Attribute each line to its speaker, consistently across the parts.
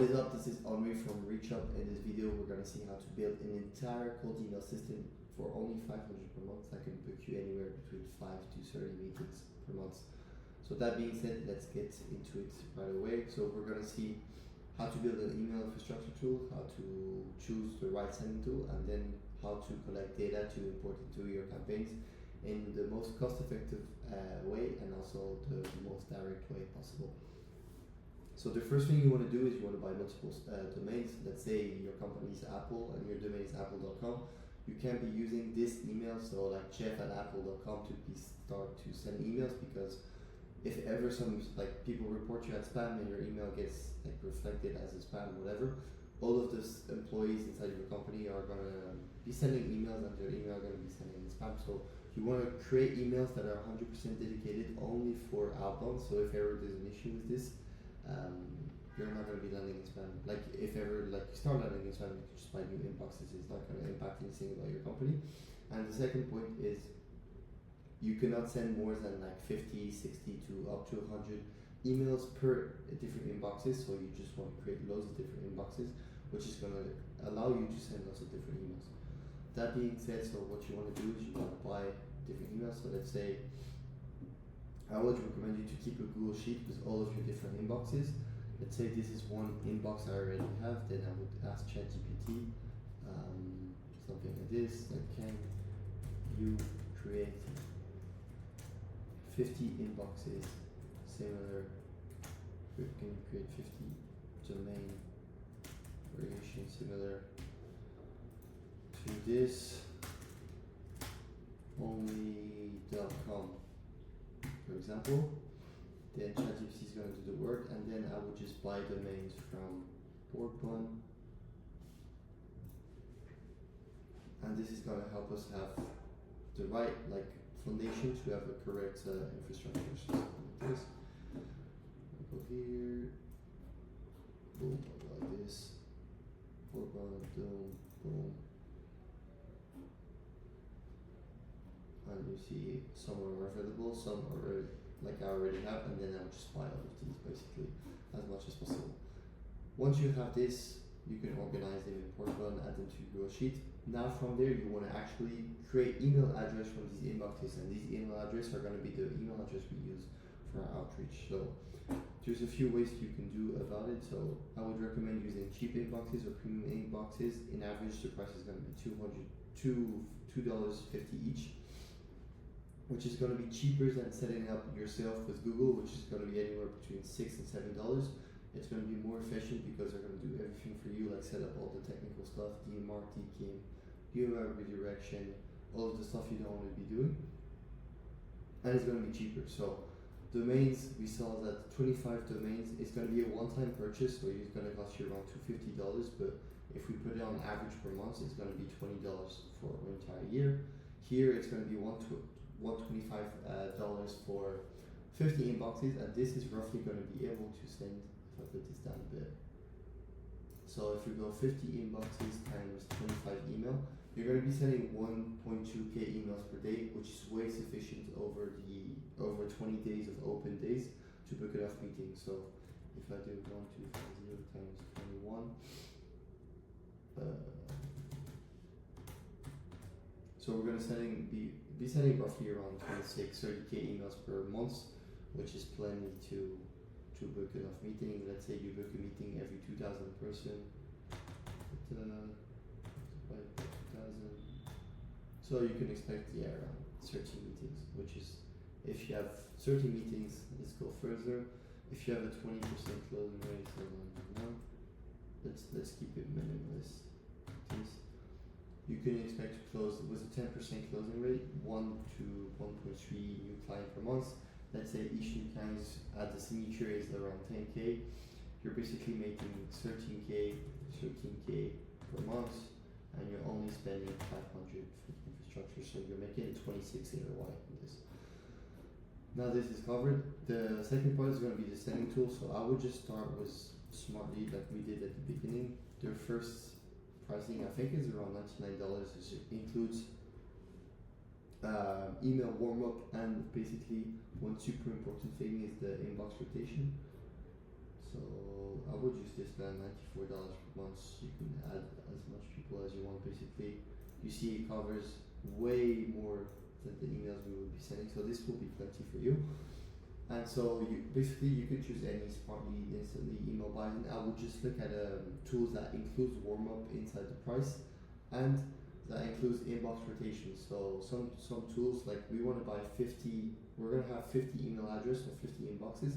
Speaker 1: What is up? This is Annrai from ReachUp. In this video, we're going to see how to build an entire cold email system for only 500 per month that can book you anywhere between 5 to 30 meetings per month. So that being said, let's get into it right away. So we're going to see how to build an email infrastructure tool, how to choose the right sending tool, and then how to collect data to import into your campaigns in the most cost-effective way and also the most direct way possible. So the first thing you want to do is you want to buy multiple domains. Let's say your company is Apple and your domain is apple.com. You can't be using this email, so like jeff@apple.com to start to send emails, because if ever some like people report you as spam and your email gets like reflected as a spam, whatever, all of those employees inside your company are gonna be sending emails and their email are gonna be sending spam. So you want to create emails that are 100% dedicated only for outbound. So if ever there's an issue with this, you're not going to be landing in spam. Like if ever like you start landing in spam, you can just buy new inboxes. It's not going to impact anything about your company. And the second point is you cannot send more than like 50, 60 to up to 100 emails per different inboxes. So you just want to create loads of different inboxes, which is going to allow you to send lots of different emails. That being said, so what you want to do is you want to buy different emails. So let's say I would recommend you to keep a Google Sheet with all of your different inboxes. Let's say this is one inbox I already have, then I would ask ChatGPT something like this, like can you create 50 inboxes similar, can you create 50 domain variations similar to this only.com, for example. Then ChatGPT is going to do the work, and then I would just buy domains from Boardbun, and this is going to help us have the right foundation to have a correct infrastructure. So like this, I'll go here, boom, like this, Boardbun, boom, boom, and you see some are available, some are I already have, and then I'll just buy all of these basically as much as possible. Once you have this, you can organize them in Portable, add them to your sheet. Now from there, you want to actually create email address from these inboxes, and these email addresses are going to be the email address we use for our outreach. So there's a few ways you can do about it. So I would recommend using cheap inboxes or premium inboxes. In average, the price is going to be $2.50 each, which is going to be cheaper than setting up yourself with Google, which is going to be anywhere between $6 and $7. It's going to be more efficient because they're going to do everything for you, like set up all the technical stuff, DMARC, DKIM, URL redirection, all of the stuff you don't want to be doing, and it's going to be cheaper. So domains, we saw that 25 domains is going to be a one-time purchase, so it's going to cost you around $250, but if we put it on average per month, it's going to be $20 for an entire year. Here it's going to be $125 for 50 inboxes, and this is roughly going to be able to send, if I put this down a bit, so if you go 50 inboxes times 25 email, you're going to be sending 1.2k emails per day, which is way sufficient over 20 days of open days to book enough meetings. So if I do 1250 times 21, so we're going to be sending roughly around 30k emails per month, which is plenty to book enough meeting. Let's say you book a meeting every 2,000 person, by 2,000. So you can expect around 13 meetings, which is, if you have 30 meetings, let's go further. If you have a 20% closing rate, so let's keep it minimalist. You can expect to close with a 10% closing rate, 1 to 1.3 new client per month. Let's say each new client at the signature is around 10k. You're basically making 13k per month, and you're only spending 500 for infrastructure, so you're making 26 ROI on this. Now this is covered. The second part is going to be the sending tool. So I would just start with Smartly, like we did at the beginning. Their first pricing, I think, is around $99. It includes email warm-up, and basically one super important thing is the inbox rotation. So I would use this plan, $94 per month. You can add as much people as you want. Basically, you see it covers way more than the emails we will be sending. So this will be plenty for you. And so you could choose any smart lead, instantly, email buying. I would just look at tools that includes warm up inside the price, and that includes inbox rotation. So some tools, like we want to buy 50. We're gonna have 50 email addresses or 50 inboxes.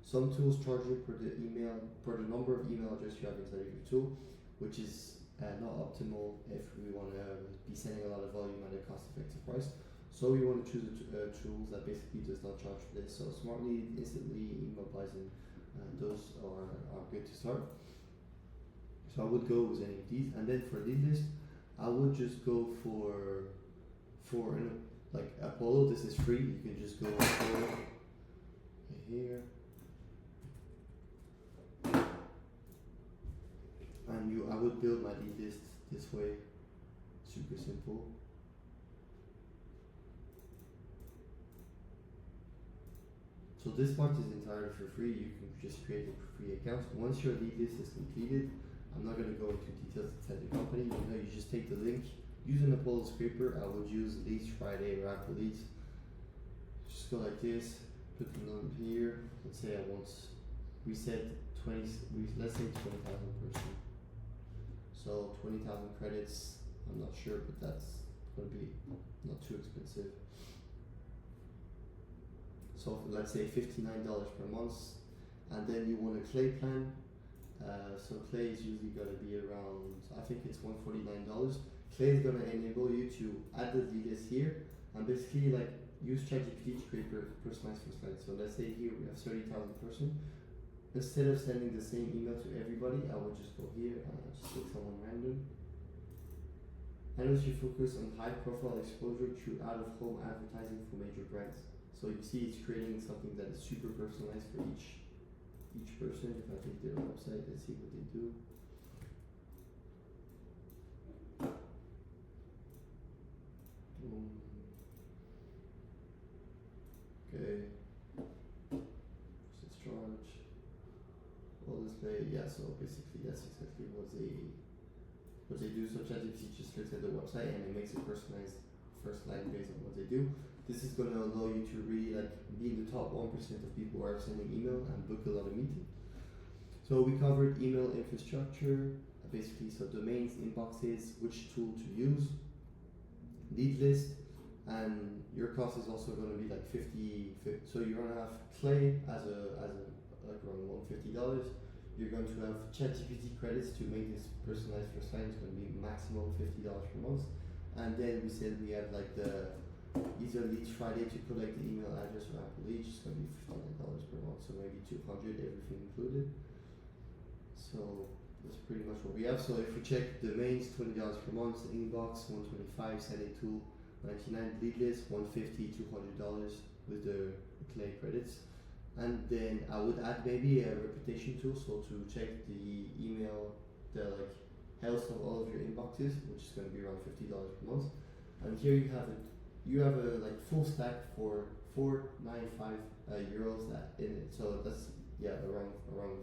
Speaker 1: Some tools charge you per the number of email addresses you have inside of your tool, which is not optimal if we want to be sending a lot of volume at a cost-effective price. So we want to choose tools that basically does not charge for this. So Smart Lead, Instantly, Email Bison, those are good to start. So I would go with any of these, and then for lead list, I would just go for like Apollo. This is free. You can just go for here, and I would build my lead list this way. Super simple. So this part is entirely for free. You can just create a free account. Once your lead list is completed, I'm not going to go into details inside the company. You just take the link, use an Apollo scraper. I would use Leads Friday or Apple Leads. Just go like this, put the number here. Let's say we set 20, let's say 20,000 person. So 20,000 credits, I'm not sure, but that's going to be not too expensive. So let's say $59 per month, and then you want a Clay plan. So Clay is usually going to be around, I think it's $149. Clay is going to enable you to add the lead list here, and basically like use ChatGPT to create personalized first line. So let's say here we have 30,000 person. Instead of sending the same email to everybody, I would just go here and just pick someone random. And also focus on high profile exposure through out of home advertising for major brands. So you see it's creating something that is super personalized for each person. If I take their website, let's see what they do. Okay. Let's charge. All display, yeah, so basically that's exactly what they do. So ChatGPT just looks at the website and it makes a personalized first line based on what they do. This is going to allow you to really like be in the top 1% of people who are sending email and book a lot of meetings. So we covered email infrastructure, basically, so domains, inboxes, which tool to use, lead list, and your cost is also going to be like 50. So you're going to have Clay as like around $150. You're going to have ChatGPT credits to make this personalized first line. It's going to be maximum $50 per month. And then we said we have like the either Leads Friday to collect the email address or Apple Leads. It's going to be $59 per month, so maybe $200, everything included. So that's pretty much what we have. So if we check domains, $20 per month, inbox $125, sending tool $99, lead list $150, $200 with the Clay credits. And then I would add maybe a reputation tool, so to check the email, the like health of all of your inboxes, which is going to be around $50 per month. And here you have it. You have a like full stack for €495 that in it. So that's around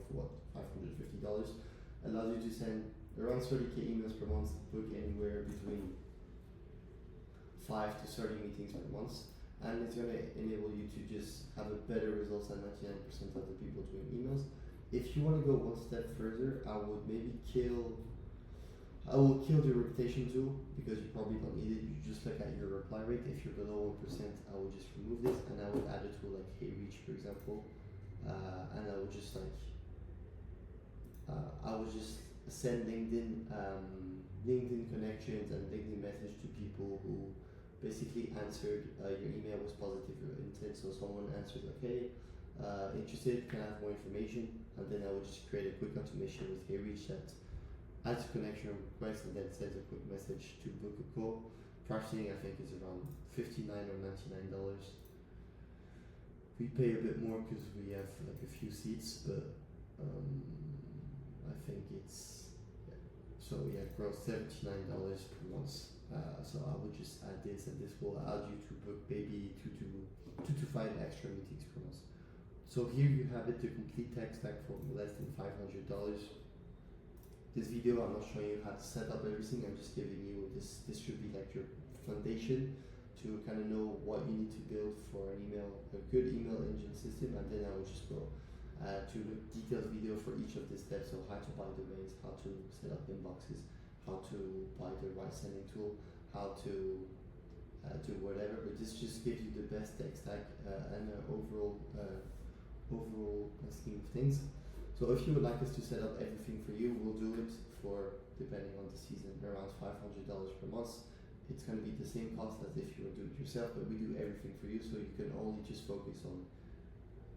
Speaker 1: what $550. Allows you to send around 30k emails per month, book anywhere between 5 to 30 meetings per month, and it's going to enable you to just have a better results than 99% of the people doing emails. If you want to go one step further, I would maybe kill the reputation tool because you probably don't need it. You just look at your reply rate. If you're below 1%, I would just remove this, and I would add a tool like HeyReach, for example, and I would just send LinkedIn connections and LinkedIn message to people who basically answered your email was positive intent. So someone answered like, hey, interested, can I have more information? And then I would just create a quick automation with HeyReach that adds a connection request and then sends a quick message to book a call. Pricing I think is around $59 or $99. We pay a bit more because we have like a few seats, but I think it's gross $79 per month. So I would just add this, and this will allow you to book maybe two to five extra meetings per month. So here you have it, the complete tech stack for less than $500. This video, I'm not showing you how to set up everything. I'm just giving you this should be like your foundation to kind of know what you need to build for a good email engine system, and then I will just go to a detailed video for each of the steps. So how to buy domains, how to set up inboxes, how to buy the right sending tool, how to do whatever. But this just gives you the best tech stack and overall scheme of things. So if you would like us to set up everything for you, we'll do it for, depending on the season, around $500 per month. It's going to be the same cost as if you would do it yourself, but we do everything for you, so you can only just focus on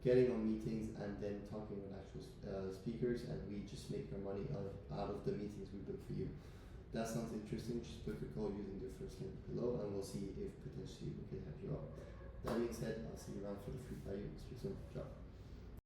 Speaker 1: getting on meetings and then talking with actual speakers, and we just make our money out of the meetings we book for you. That sounds interesting, just book a call using the first link below, and we'll see if potentially we can help you out. That being said, I'll see you around for the free value. Speak soon. Ciao.